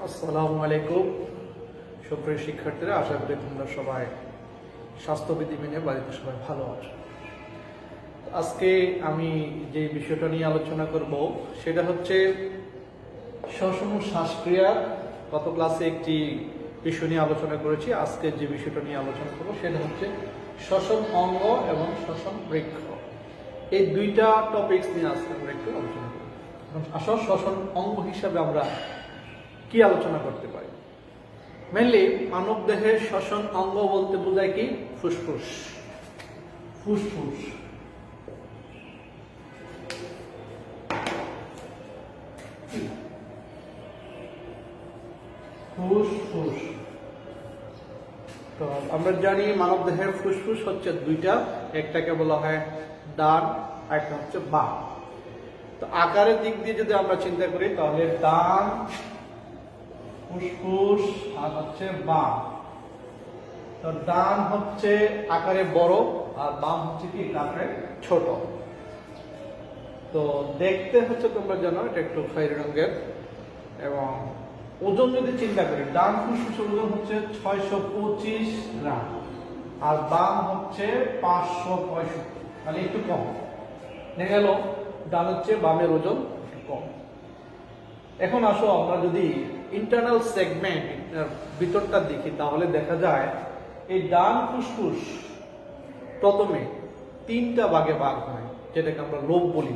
আসসালামু আলাইকুম সুপ্রিয় শিক্ষার্থীরা, আশা করি তোমরা সবাই স্বাস্থ্যবিধি মেনে বাড়িতে সবাই ভালো আছো। আজকে আমি যে বিষয়টা নিয়ে আলোচনা করব সেটা হচ্ছে শ্বসন ও শ্বাসক্রিয়ার। গত ক্লাসে একটি বিষয় নিয়ে আলোচনা করেছি। আজকে যে বিষয়টা নিয়ে আলোচনা করব সেটা হচ্ছে শ্বসন অঙ্গ এবং শ্বসন বৃক্ষ। এই দুইটা টপিকস নিয়ে আজকে আমরা একটু আলোচনা করব। আসল শ্বসন অঙ্গ হিসাবে আমরা কি আলোচনা করতে পারি? মেনলি মানব দেহের শ্বসন অঙ্গ বলতে বোঝায় কি? ফুসফুস। ফুসফুস ফুসফুস তো আমরা জানি মানব দেহের ফুসফুস হচ্ছে দুইটা, একটাকে বলা হয় ডান, একটা হচ্ছে বাম। তো আকারের দিক দিয়ে যদি আমরা চিন্তা করি তাহলে ডান ফুসফুস আর হচ্ছে বাম। তো ডান হচ্ছে আকারে বড় আর বাম হচ্ছে কি আকারে ছোট। তো দেখতে হচ্ছে তোমরা জানো এটা একটু খয়েরি রঙের। এবং ওজন যদি চিন্তা করি, ডান ফুসফুসের ওজন হচ্ছে 625 গ্রাম আর বাম হচ্ছে 565, মানে একটু কম। দেখা গেল ডান হচ্ছে বামের ওজন একটু কম। এখন আসো আমরা যদি ইন্টারনাল সেগমেন্ট ভিতরটা দেখি তাহলে দেখা যায় এই ডান ফুসফুস প্রথমে তিনটা ভাগে ভাগ হয়, যেটাকে আমরা লোব বলি,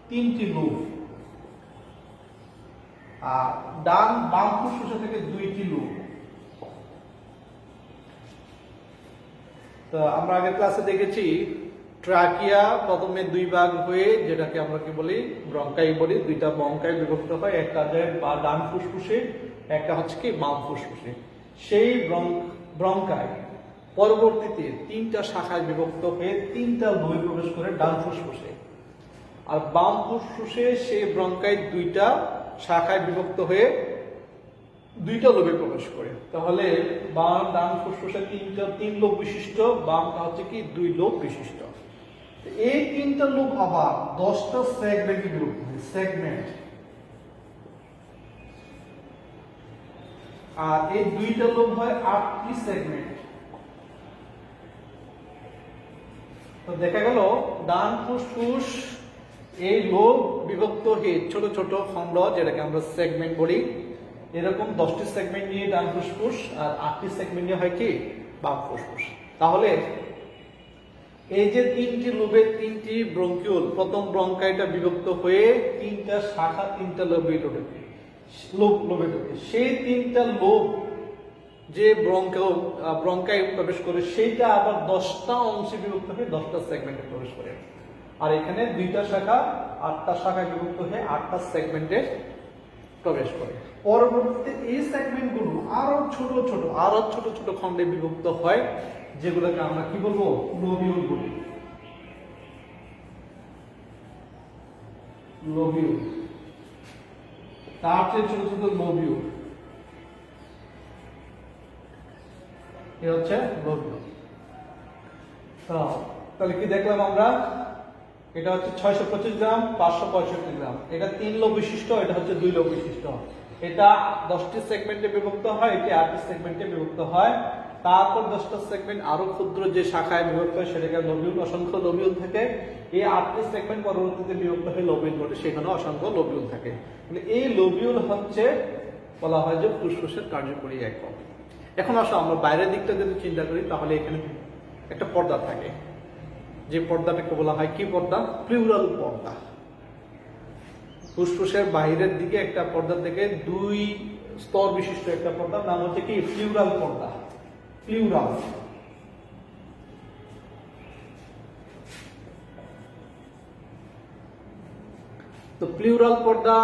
তিনটি লোব। আর বাম ফুসফুস থেকে দুইটি লোব। তো আমরা আগের ক্লাসে দেখেছি ট্রাকিয়া প্রথমে দুই ভাগ হয়ে, যেটাকে আমরা কি বলি ব্রঙ্কাই বলি, দুইটা ব্রঙ্কাই বিভক্ত হয়, একটা যায় ডান ফুসফুসে, একটা হচ্ছে কি বাম ফুসফুসে। সেই ব্রঙ্কাই পরবর্তীতে তিনটা শাখায় বিভক্ত হয়ে তিনটা লোবে প্রবেশ করে ডান ফুসফুসে। আর বাম ফুসফুসে সেই ব্রঙ্কাই দুইটা শাখায় বিভক্ত হয়ে দুইটা লোবে প্রবেশ করে। তাহলে ডান ফুসফুসে তিন লোব বিশিষ্ট, বামটা হচ্ছে কি দুই লোব বিশিষ্ট। এই তিনটা লোব আবার 10টা সেগমেন্টে বিভক্ত হয়, সেগমেন্ট। আর এই দুইটা লোব হয় 8টি সেগমেন্ট। তো দেখা গেল ডান ফুসফুস এই লোব বিভক্ত হয়ে ছোট ছোট খণ্ড, যেটাকে আমরা সেগমেন্ট বলি, এরকম 10টি সেগমেন্ট নিয়ে ডান ফুসফুস আর 8টি সেগমেন্ট নিয়ে হয় কি বাম ফুসফুস। তাহলে এই যে তিনটি লোবের তিনটি ব্রঙ্কিউল, প্রথম ব্রঙ্কাইটা বিভক্ত হয়ে তিনটা শাখা, তিনটা লোবে ঢোকে। সেই তিনটা লোব যে ব্রঙ্কাই প্রবেশ করে সেইটা আবার 10টা অংশে বিভক্ত হয়ে 10টা সেগমেন্টে প্রবেশ করে। আর এখানে দুইটা শাখা 8টা শাখায় বিভক্ত হয়ে 8টা সেগমেন্টে প্রবেশ করে। পরবর্তীতে এই সেগমেন্টগুলো আরো ছোট ছোট খণ্ডে বিভক্ত হয়, যেগুলোকে আমরা কি বলবো লোবিউল বলি। লোবিউল, তার চেয়ে ছোট ছোট লোবিউল, এ হচ্ছে লোবিউল। তাহলে কি দেখলাম আমরা? এটা হচ্ছে 625 গ্রাম, 565 গ্রাম। এটা 3 লোব বিশিষ্ট, এটা হচ্ছে 2 লোব বিশিষ্ট। এটা 10টি সেগমেন্টে বিভক্ত হয়, এটি 8টি সেগমেন্টে বিভক্ত হয়। তারপর 10টা সেগমেন্ট আরো ক্ষুদ্র যে শাখায় বিভক্ত হয় সেটাকে লোবিউল, অসংখ্য লোবিউল থাকে। এই 8টি সেগমেন্ট পরবর্তীতে বিভক্ত হয়ে লোবিউল ঘটে, সেখানে অসংখ্য লোবিউল থাকে। এই লোবিউল হচ্ছে বলা হয় যে ফুসফুসের কার্যকরী একক। এখন আসো আমরা বাইরের দিকটা যদি চিন্তা করি তাহলে এখানে একটা পর্দা থাকে, যে পর্দাটাকে বলা হয় কি পর্দা? প্লিউরাল পর্দা। ফুসফুসের বাইরের দিকে একটা পর্দা থেকে 2 স্তর বিশিষ্ট একটা পর্দার নাম হচ্ছে কি প্লিউরাল পর্দা। প্লিউরাল। তো প্লিউরাল পর্দা,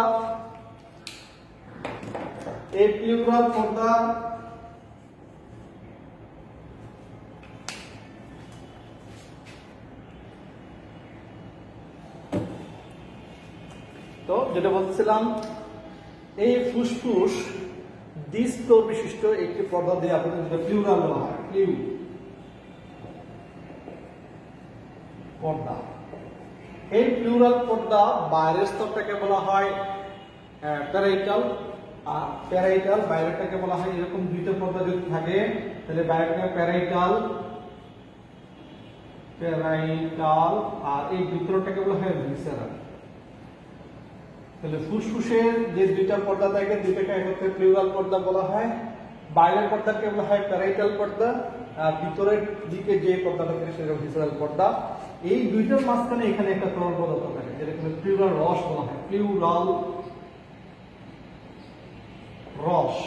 এই প্লিউরাল পর্দা তো যেটা বলছিলাম, এই ফুসফুস দ্বিস্তর বিশিষ্ট একটি পর্দা দিয়ে আপনাদের যেটা প্লিউরাল বলা হয়, পর্দা। এই প্লিউরাল পর্দা বাইরের স্তরটাকে বলা হয় প্যারাইটাল, আর প্যারাইটাল, বাইরেটাকে বলা হয় এরকম দুইটা পর্দা যদি থাকে তাহলে বাইরেটাকে প্যারাইটাল, আর এই ভিতরটাকে বলা হয় ভিসেরাল। তাহলে ফুসফুসের যে দুইটা পর্দা থাকে দুইটাকে একত্রে প্লিউরাল পর্দা বলা হয়, বাইরের পর্দাকে বলা হয় প্যারাইটাল পর্দা, আর ভিতরের দিকে যে পর্দাটা থাকে সেটা ভিসেরাল পর্দা। এই দুইটার মাঝখানে এখানে একটা তরল পদার্থ থাকে যেটাকে প্লিউরাল রস বলা হয়, প্লিউরাল রস।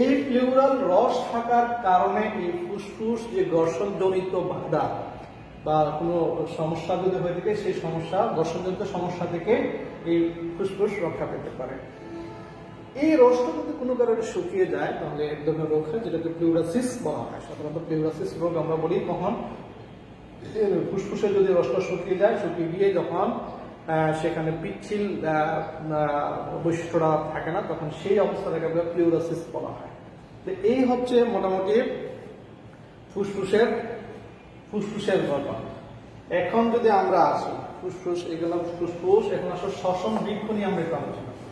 এই প্লিউরাল রস থাকার কারণে এই ফুসফুস যে ঘর্ষণজনিত বাধা বা কোনো সমস্যা যদি হয়ে থাকে সেই সমস্যা, ঘর্ষণজনিত সমস্যা থেকে এই ফুসফুস রক্ষা পেতে পারে। এই রসটা যদি কোনো কারণে শুকিয়ে যায় তাহলে এক ধরনের রোগ হয় যেটাকে প্লিউরাসিস বলা হয়। সাধারণত প্লিউরাসিস রোগ আমরা বলি কখন ফুসফুসে যদি রসটা শুকিয়ে যায়, শুকিয়ে গিয়ে যখন সেখানে পিচ্ছিল বৈশিষ্ট্যটা থাকে না, তখন সেই অবস্থাটাকে আমরা প্লিউরাসিস বলা হয়। তো এই হচ্ছে মোটামুটি ফুসফুসের গঠন। এখন যদি আমরা আসি ফুসফুস, এগুলো ফুসফুস, এখন আসলে শ্বসন বৃক্ষ নিয়ে আমরা একটু আলোচনা করি।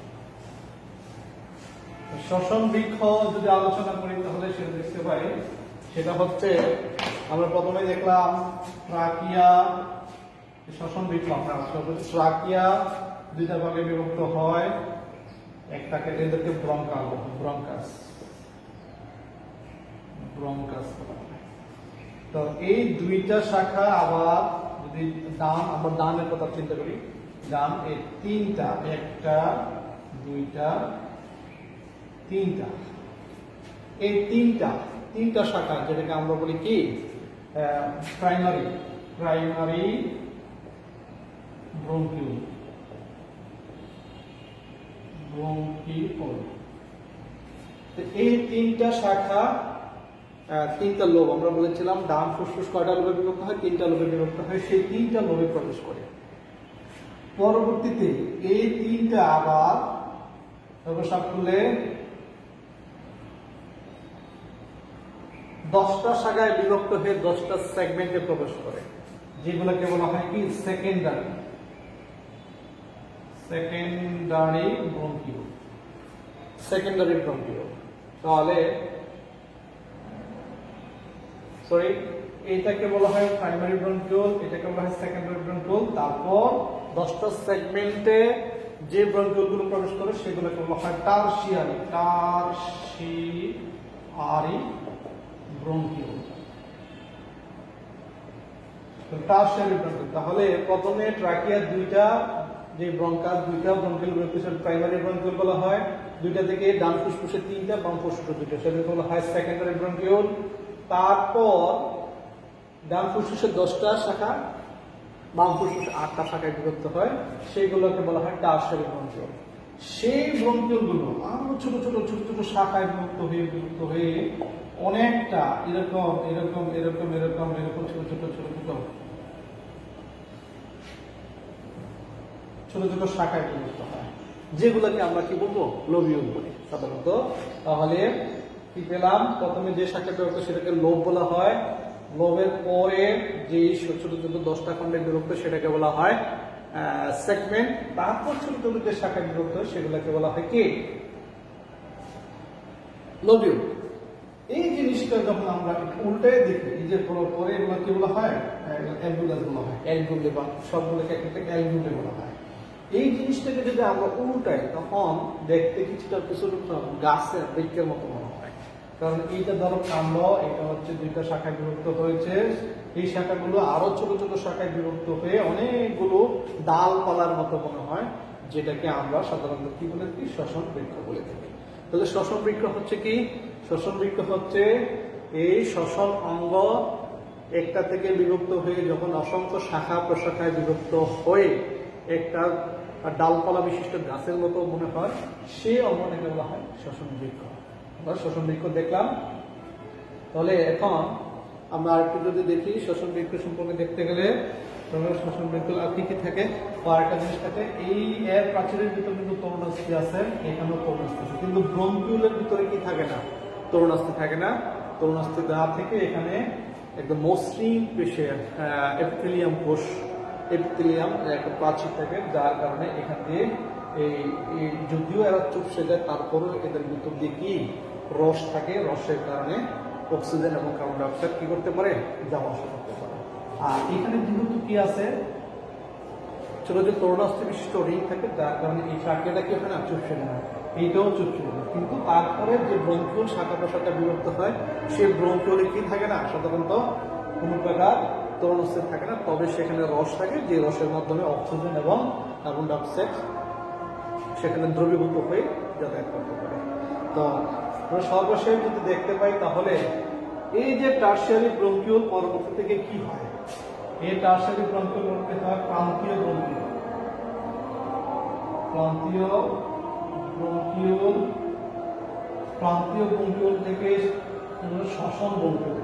শ্বসন বৃক্ষ যদি আলোচনা করি তাহলে সেটা দেখতে পাই, সেটা হচ্ছে আমরা প্রথমে দেখলাম ট্রাকিয়া, শ্বসন বৃক্ষ আমরা ট্রাকিয়া দুইটা ভাগে বিভক্ত হয়, একটাকে এদেরকে ব্রঙ্কাস তো এই দুইটা শাখা। আবার যদি আমরা ডানের কথা চিন্তা করি, ডান এই তিনটা, একটা দুইটা তিনটা, এই তিনটা শাখা যেটাকে আমরা বলি কি প্রাইমারি ব্রঙ্কিউল। এই তিনটা শাখা, তিনটা লোব আমরা বলেছিলাম ডান ফুসফুস কয়টা লোবে বিভক্ত হয়, তিনটা লোবে বিভক্ত হয়, সেই তিনটা লোবে প্রবেশ করে। পরবর্তীতে এই তিনটা আবার সর্বসাপ খুলে 10টা শাখায় বিভক্ত হয়ে 10টা সেগমেন্টে প্রবেশ করে, যেগুলোকে বলা হয় কি সেকেন্ডারি ব্রঙ্কিউল। তাহলে এইটাকে বলা হয় প্রাইমারি ব্রঙ্কিউল, এটাকে বলা হয় সেকেন্ডারি ব্রঙ্কিউল। তারপর 10টা সেগমেন্টে যে ব্রঙ্কিউল গুলো প্রবেশ করে সেগুলোকে বলা হয় টারশিয়ারি ব্রঙ্কিউল। তাহলে প্রথমে ট্রাকিয়ার দুইটা যে দুইটা ব্রঙ্কিউল প্রাইমারি ব্রঙ্কিউল বলা হয়, দুইটা থেকে ডান ফুসফুসে তিনটা, বাম ফুসফুসে দুইটা, সেটাকে বলা হয় সেকেন্ডারি ব্রঙ্কিউল। তারপর ডান ফুসফুসে 10টা শাখা, বাম ফুসফুসে 8টা শাখায় বিভক্ত হয়, সেইগুলোকে বলা হয় টারশিয়ারি ব্রঙ্কিউল। সেই ব্রঙ্কিউল গুলো আরো ছোট ছোট শাখায় বিভক্ত হয়ে অনেকটা এরকম ছোট ছোট শাখায় বিভক্ত হয়, যেগুলোকে আমরা কি বলবো লোবিউল বলি সাধারণত। তাহলে কি পেলাম, প্রথমে যে শাখা বিভক্ত সেটাকে লোব বলা হয়, লোবের পরে যে ছোট ছোট 10টা খণ্ডে বিভক্ত সেটাকে বলা হয় সেগমেন্ট, তারপর ছোট ছোট যে শাখায় বিভক্ত সেগুলোকে বলা হয় কি লোবিউল। এই জিনিসটা যখন আমরা উল্টে দেখি, এই যে পরে এগুলো কি বলা হয় অ্যালভিউলাস বলা হয়, অ্যালভিউলে বা সবগুলোকে একটা অ্যালভিউলে বলা হয়। এই জিনিসটাকে যদি আমরা উল্টাই তখন দেখতে কিছুটা গাছের বৃক্ষের মতো মনে হয়, কারণ এইটা ধরো কাণ্ড, এটা হচ্ছে দুইটা শাখায় বিভক্ত হয়েছে, এই শাখাগুলো আরো ছোট ছোট শাখায় বিভক্ত হয়ে অনেকগুলো ডালপালার মতো মনে হয়, যেটাকে আমরা সাধারণত কি বলে থাকি শ্বসন বৃক্ষ বলে থাকি। তাহলে শ্বসন বৃক্ষ হচ্ছে কি, শ্বসন বৃক্ষ হচ্ছে এই শ্বসন অঙ্গ একটা থেকে বিভক্ত হয়ে যখন অসংখ্য শাখা প্রশাখায় বিভক্ত হয়ে একটা ডালপালা বিশিষ্ট গাছের মতো মনে হয়, সেই অঙ্গটাকে বলা হয় শ্বসন বৃক্ষ। আমরা শ্বসন বৃক্ষ দেখলাম। তাহলে এখন আমরা আরেকটু যদি দেখি শ্বসন বৃক্ষ সম্পর্কে দেখতে গেলে শ্বসন বৃক্ষ আর কি থাকে, আরেকটা জিনিস থাকে, এই এর প্রাচীরের ভিতরে কিন্তু তরুণাস্থি আছে, এখানেও তরুণাস্থি আছে, কিন্তু ব্রঙ্কিউলের ভিতরে কি থাকে না, তরুণাস্থি থাকে না। তরুণাস্থি দেওয়া থেকে এখানে একদম মসৃণ পেশের এপিথেলিয়াম কোষ, এপিথেলিয়াম একটা প্রাচীর থাকে, যার কারণে এখান দিয়ে যদিও এরা চুপসে যায়, তারপরেও এদের ভিতর দিয়ে কি রস থাকে, রসের কারণে অক্সিজেন এবং কার্বন ডাইঅক্সাইড কি করতে পারে, যাওয়া আসা করতে পারে। আর এখানে যেহেতু কি আছে, ছোট ছোট তরুণাস্থি বিশিষ্ট রিং থাকে, যার কারণে এই ট্রাকিয়াটা কি হয় না, চুপসে না, এইটাও চুপসে না। কিন্তু তারপরে যে ব্রঙ্কিউল শাখা প্রশাখা বিভক্ত হয়, সেই ব্রঙ্কিউলে কি থাকে না, সাধারণত কোনো প্রকার তরুণাস্থি থাকে না, তবে সেখানে রস থাকে, যে রসের মাধ্যমে অক্সিজেন এবং কার্বন ডাইঅক্সাইড সেখানে দ্রবীভূত হয়ে যাতায়াত করতে পারে। তো আমরা সর্বশেষ যদি দেখতে পাই, তাহলে এই যে টারশিয়ারি ব্রঙ্কিউল পরবর্তী থেকে কি হয়, এই টারশিয়ারি ব্রঙ্কিউল বলতে হয় প্রান্তীয় ব্রঙ্কিউল। প্রান্তীয় ব্রঙ্কিউল থেকে শ্বসন ব্রঙ্কিউল,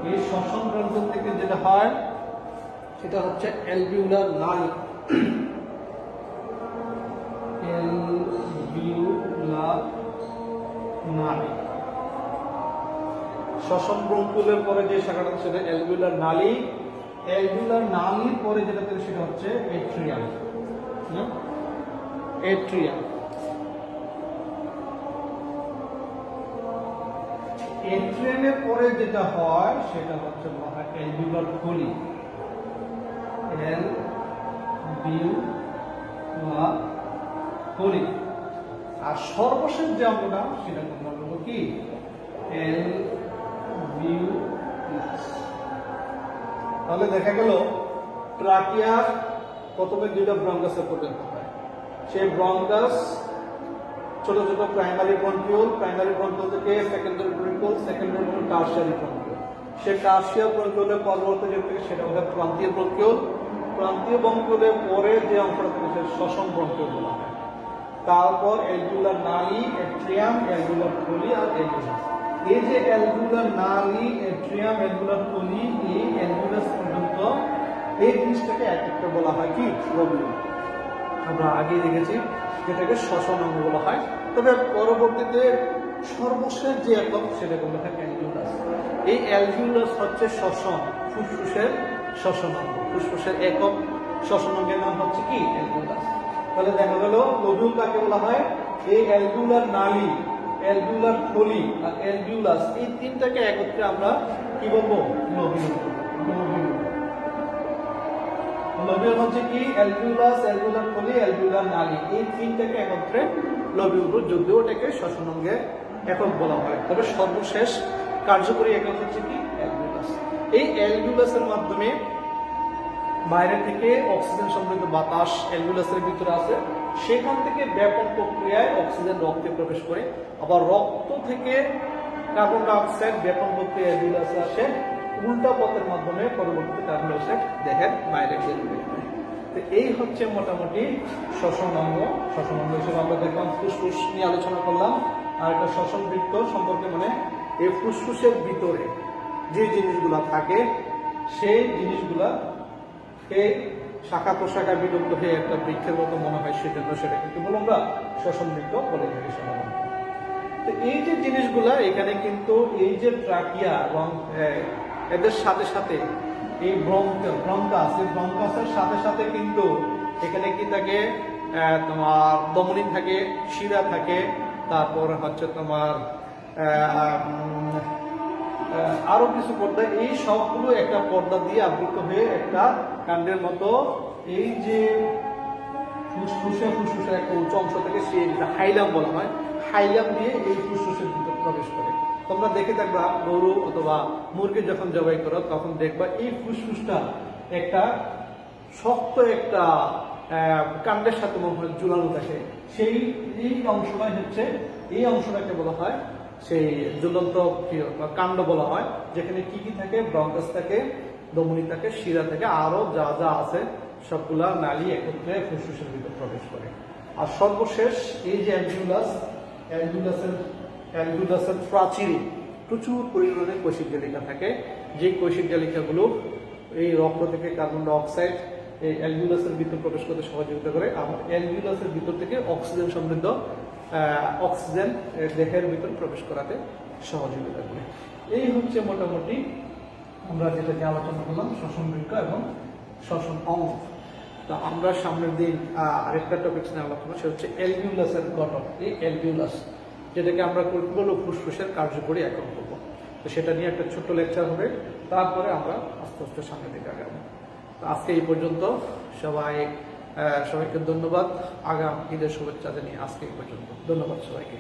এই শ্বসন ব্রঙ্কিউল থেকে যেটা হয় সেটা হচ্ছে অ্যালভিউলার নালী। শ্বসন ব্রঙ্কিউলের পরে যে শাখাটা সেটা অ্যালভিউলার নালী। অ্যালভিউলার নালীর পরে যেটা সেটা হচ্ছে এট্রিয়াম। এট্রিয়ামের পরে যেটা হয় সেটা হচ্ছে অ্যালভিউলার থলি। আর সর্বশেষ যে অঙ্গটা সেটা তোমরা বলবো কি, তাহলে দেখা গেল ট্রাকিয়ার প্রথমে দুইটা ব্রঙ্কাসে পরিণত হয়। সেই ব্রঙ্কাস ছোট ছোট প্রাইমারি ব্রঙ্কিউল থেকে সেকেন্ডারি ব্রঙ্কিউল, টারশিয়ারি ব্রঙ্কিউল। সেই টারশিয়ারি ব্রঙ্কিউলের পরবর্তী যে থেকে সেটা হচ্ছে প্রান্তীয় ব্রঙ্কিউল। প্রান্তীয় ব্রঙ্কিউলের পরে যে অংশটা থেকে সে শ্বসন ব্রঙ্কিউল বলা হয়। তারপর অ্যালভিউলার নালী, এট্রিয়াম, অ্যালভিউলার থলি আর অ্যালভিউলাস। এই যে অ্যালভিউলার নালী, এট্রিয়াম, অ্যালভিউলার থলি, এই অ্যালভিউলাস পর্যন্ত এই জিনিসটাকে এক একটা বলা হয় কি, লোবিউল। আমরা আগে দেখেছি যেটাকে শ্বসন অঙ্গ বলা হয়। তবে পরবর্তীতে সর্বশেষ যে একক সেটা বলা হয় অ্যালভিউলাস। এই অ্যালভিউলাস হচ্ছে শ্বসন, ফুসফুসের শ্বসন অঙ্গ। ফুসফুসের একক শ্বসন অঙ্গের নাম হচ্ছে কি, অ্যালভিউলাস। তাহলে দেখা গেল লোবিউল কাকে বলা হয়, এই অ্যালভিউলার নালী, অ্যালভিউলার থলি আর অ্যালভিউলাস, এই তিনটাকে একত্রে আমরা কি বলবো, লোবিউল। লোবিউল হচ্ছে কি, অ্যালভিউলাস, অ্যালভিউলার থলি, অ্যালভিউলার নালী, এই তিনটাকে একত্রে লোবিউল। যদিও ওটাকে শ্বসন অঙ্গের একক বলা হয়, তবে সর্বশেষ কার্যকরী একক হচ্ছে কি, অ্যালভিউলাস। এই অ্যালভিউলাসের মাধ্যমে বাইরে থেকে অক্সিজেন সমৃদ্ধ বাতাস অ্যালভিউলাসের ভিতরে আছে, সেখান থেকে ব্যাপক প্রক্রিয়ায় অক্সিজেন রক্তে প্রবেশ করে, আবার রক্ত থেকে কার্বন ডাইঅক্সাইড ব্যাপক প্রক্রিয়ায় অ্যালভিউলাসে আসে, উল্টা পথের মাধ্যমে পরবর্তীতে কার্বন ডাইঅক্সাইড দেহের বাইরে বেরিয়ে যায়। তো এই হচ্ছে মোটামুটি শ্বসন অঙ্গ। শ্বসন অঙ্গ হিসেবে আমরা দেখলাম ফুসফুস নিয়ে আলোচনা করলাম, আর একটা শ্বসন বৃত্ত সম্পর্কে, মানে এই ফুসফুসের ভিতরে যে জিনিসগুলা থাকে সেই জিনিসগুলা এই শাখা প্রশাখা বিলুপ্ত হয়ে একটা বৃক্ষের মতো মনে হয়, সেজন্য সেটা কিন্তু বলবো আমরা শ্বসন বৃক্ষ বলে থাকি সাধারণত। তো এই যে জিনিসগুলা এখানে কিন্তু এই যে ট্রাকিয়া এবং এদের সাথে সাথে এই ব্রঙ্কাসের সাথে সাথে কিন্তু এখানে কি থাকে, তোমার ধমনী থাকে, শিরা থাকে, তারপর হচ্ছে তোমার আরো কিছু পর্দা, এই সবগুলো একটা পর্দা দিয়ে আবৃত হয়ে একটা কাণ্ডের মতো এই যে ফুসফুসের একটা উঁচু অংশ থেকে সেই হাইলাম বলা হয়, হাইলাম দিয়ে এই ফুসফুসের ভিতর প্রবেশ করে। তোমরা দেখে থাকবা গরু অথবা মুরগি যখন জবাই করো তখন দেখবা এই ফুসফুসটা একটা শক্ত একটা কাণ্ডের সাথে মনে হয় ঝুলানো থাকে। সেই এই অংশটাই হচ্ছে, এই অংশটাকে বলা হয় সেই ঝুলন্ত কাণ্ড বলা হয়, যেখানে কি কি থাকে, ব্রঙ্কাস থাকে, ধমনী থাকে, শিরা থাকে, আরো যা যা আছে সবগুলা নালী একত্রে ফুসফুসের ভিতর প্রবেশ করে। আর সর্বশেষ এই যে অ্যালভিউলাসের প্রাচীরে প্রচুর পরিমাণে কৈশিক জালিকা থাকে, যে কৈশিক জালিকাগুলো এই রক্ত থেকে কার্বন ডাইঅক্সাইড এই অ্যালভিউলাসের ভিতর প্রবেশ করতে সহযোগিতা করে, আর অ্যালভিউলাসের ভিতর থেকে অক্সিজেন সমৃদ্ধ অক্সিজেন দেহের ভিতর প্রবেশ করাতে সহযোগিতা করে। এই হচ্ছে মোটামুটি আমরা যেটাকে আলোচনা করলাম শ্বসন বৃক্ষ এবং শ্বসন অঙ্গ। তো আমরা সামনের দিন আরেকটা টপিক নিয়ে আলোচনা, সেটা হচ্ছে অ্যালভিউলাসের গঠন। এই অ্যালভিউলাস যেটাকে আমরা করবো ফুসফুসের কার্যকরী একক করবো, তো সেটা নিয়ে একটা ছোট্ট লেকচার হবে, তারপরে আমরা আস্তে আস্তে সামনের দিকে আগাবো। তো আজকে এই পর্যন্ত, সবাইকে ধন্যবাদ, আগাম ঈদের শুভেচ্ছা জানিয়ে আজকে এই পর্যন্ত, ধন্যবাদ সবাইকে।